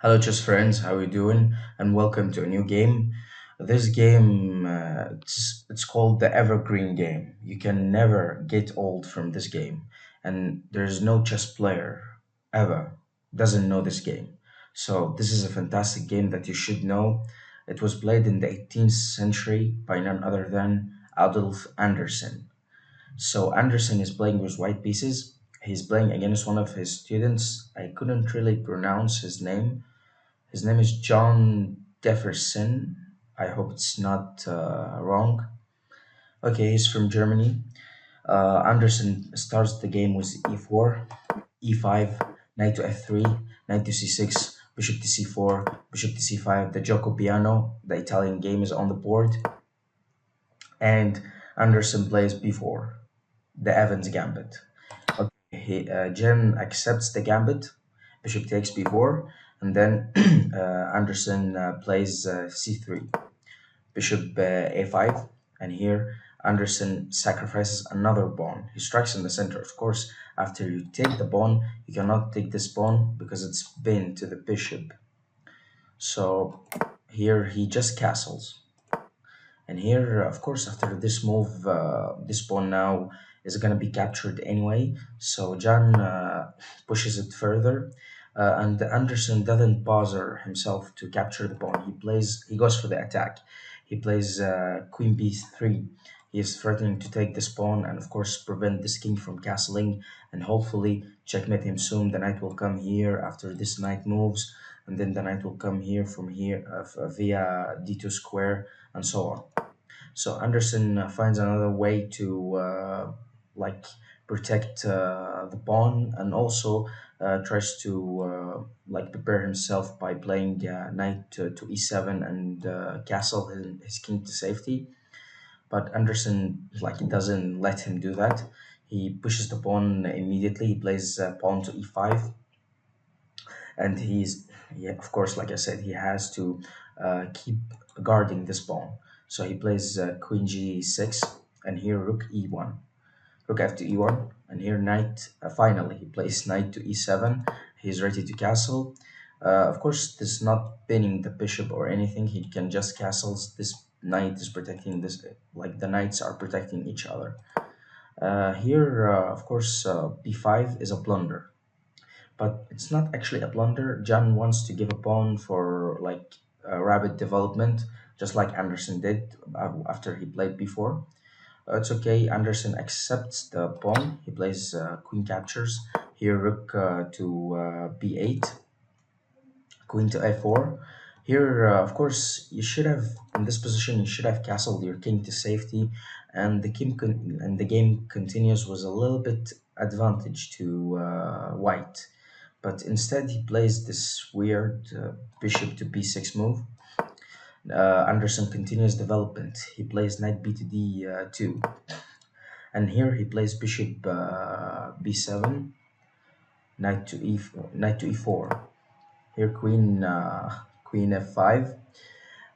Hello, chess friends. How you doing? And welcome to a new game. This game, it's called the Evergreen game. You can never get old from this game, and there's no chess player ever doesn't know this game. So this is a fantastic game that you should know. It was played in the 18th century by none other than Adolf Anderson. So Anderson is playing with white pieces. He's playing against one of his students. I couldn't really pronounce his name is John Jefferson. I hope it's not wrong. Okay, he's from Germany. Anderson starts the game with e4, e5, knight to f3, knight to c6, bishop to c4, bishop to c5. The Gioco Piano, the Italian game, is on the board, and Anderson plays b4, the Evans Gambit. Jen accepts the gambit. Bishop takes b4, and then Anderson plays c3. Bishop a5, and here Anderson sacrifices another pawn. He strikes in the center. Of course, after you take the pawn, you cannot take this pawn because it's pinned to the bishop. So here he just castles. And here, of course, after this move, this pawn now is going to be captured anyway. So John pushes it further, and Anderson doesn't bother himself to capture the pawn. He goes for the attack. He plays Queen B3. He is threatening to take this pawn and, of course, prevent this king from castling and hopefully checkmate him soon. The knight will come here after this knight moves, and then the knight will come here from here via d2 square and so on. So Anderson finds another way to like protect the pawn and also tries to like prepare himself by playing knight to e7 and castle his king to safety. But Anderson like doesn't let him do that. He pushes the pawn immediately. He plays pawn to e5, and yeah, of course, like I said, he has to keep guarding this pawn. So he plays queen g6, and here rook e1, rook f to e1, and here knight. Finally, he plays knight to e7. He's ready to castle. Of course, this is not pinning the bishop or anything. He can just castles. This knight is protecting this, like the knights are protecting each other. Here, of course, b5 is a blunder, but it's not actually a blunder. John wants to give a pawn for like a rapid development, just like Anderson did after he played before. It's okay. Anderson accepts the pawn. He plays queen captures. Here, rook to b8, queen to a4. Here, of course, you should have in this position. You should have castled your king to safety, and the game continues with a little bit advantage to white. But instead, he plays this weird bishop to b6 move. Anderson continues development. He plays knight b to d2, and here he plays bishop b7, knight to e4. Here queen f5,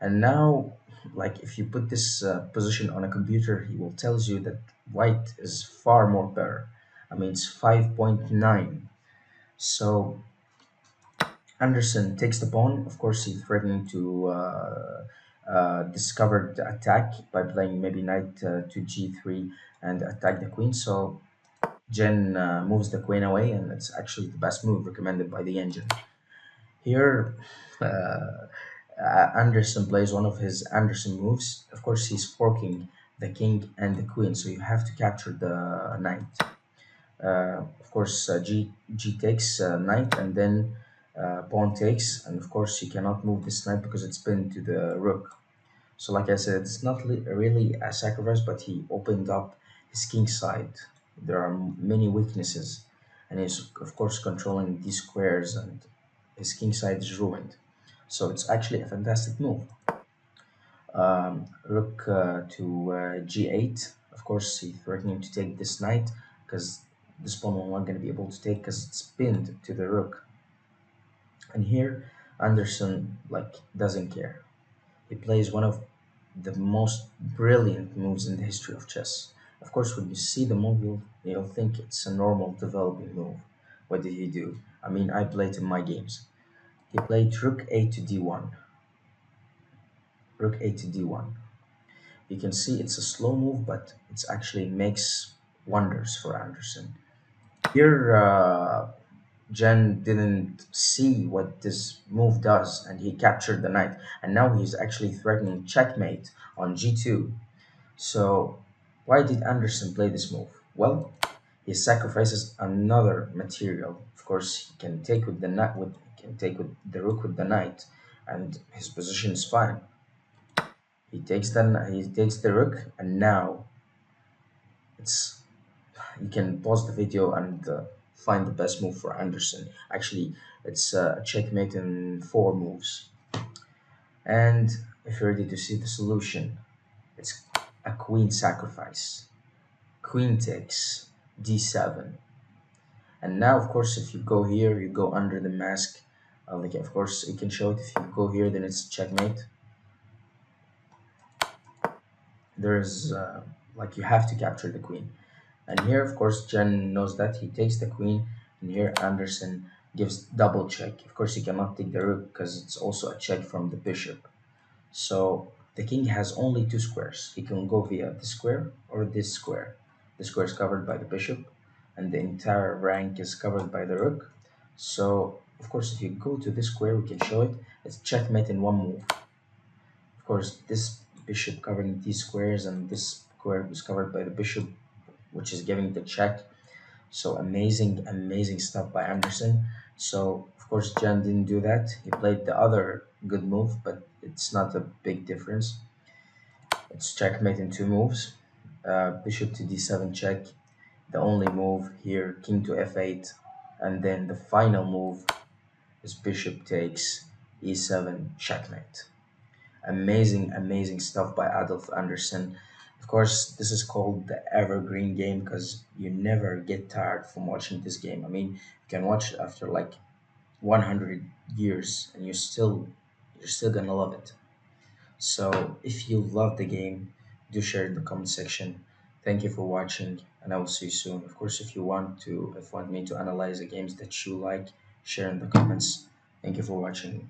and now like if you put this position on a computer, he will tells you that white is far more better. I mean it's 5.9. So Anderson takes the pawn. Of course, he's threatening to discover the attack by playing maybe knight to g3 and attack the queen. So Jen moves the queen away, and it's actually the best move recommended by the engine. Here, Anderson plays one of his Anderson moves. Of course, he's forking the king and the queen, so you have to capture the knight. Of course, G takes knight, and then pawn takes, and of course you cannot move this knight because it's pinned to the rook. So, like I said, it's not really a sacrifice, but he opened up his king side. There are many weaknesses, and he's of course controlling these squares, and his king side is ruined. So it's actually a fantastic move. Rook to g8. Of course, he's threatening to take this knight because this pawn will not going to be able to take because it's pinned to the rook. And here, Anderson like doesn't care. He plays one of the most brilliant moves in the history of chess. Of course, when you see the move, you'll think it's a normal developing move. What did he do? I mean, I played in my games. He played rook a to d1, rook a to d1. You can see it's a slow move, but it actually makes wonders for Anderson. Here, Jen didn't see what this move does, and he captured the knight. And now he's actually threatening checkmate on g2. So, why did Anderson play this move? Well, he sacrifices another material. Of course, he can take with the knight. He can take with the rook with the knight, and his position is fine. He takes the rook, and now it's you can pause the video and find the best move for Anderson. Actually, it's a checkmate in four moves. And if you're ready to see the solution, it's a queen sacrifice. Queen takes d7. And now, of course, if you go here, you go under the mask. Like, of course, you can show it. If you go here, then it's checkmate. There's like you have to capture the queen. And here, of course, Jen knows that he takes the queen, and here Anderson gives double check. Of course, he cannot take the rook because it's also a check from the bishop. So the king has only two squares. He can go via this square or this square. The square is covered by the bishop, and the entire rank is covered by the rook. So, of course, if you go to this square, we can show it. It's checkmate in one move. Of course, this bishop covering these squares, and this square is covered by the bishop, which is giving the check. So amazing, amazing stuff by Anderson. So of course Jan didn't do that. He played the other good move, but it's not a big difference. It's checkmate in two moves. Bishop to d7 check. The only move here, king to f8, and then the final move is bishop takes e7 checkmate. Amazing, amazing stuff by Adolf Anderson. Of course, this is called the evergreen game because you never get tired from watching this game. I mean, you can watch it after like 100 years and you're still gonna love it. So if you love the game, do share in the comment section. Thank you for watching, and I will see you soon. Of course, if you want me to analyze the games that you like, share in the comments. Thank you for watching.